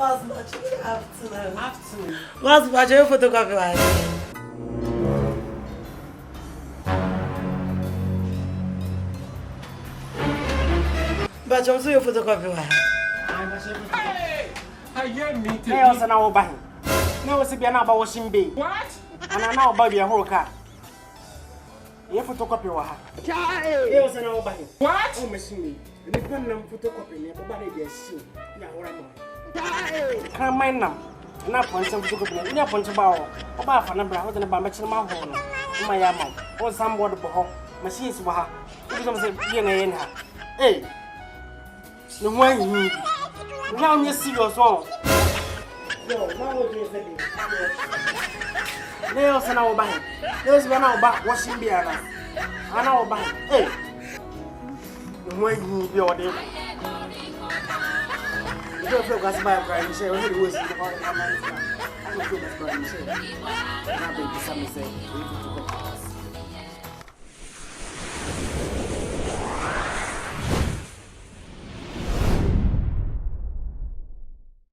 was much afternoon. What's much your photocopy was? But also your photocopy was. Hey! I hear me. Nails and our buying. No, it's a piano about washing bay. What? And I now buy a whole car. Your photocopy was. Nails and our buying. What? Oh, machine. The pen photocopy, nobody just see. Can't mind them. Not one some photocopy, not one to bow. About for number, I was in a bambach in my home. My yammer, or some water boho. Machines were her. It was a DNA in her. Hey, the way you now you see your song. No, nails and our buying. Nails run out back washing beer. I know about hey. The way you be all day. You don't feel that's my crying. You say, oh, it was the part of my life. I don't feel that's crying. You say, I'm not baby, something say.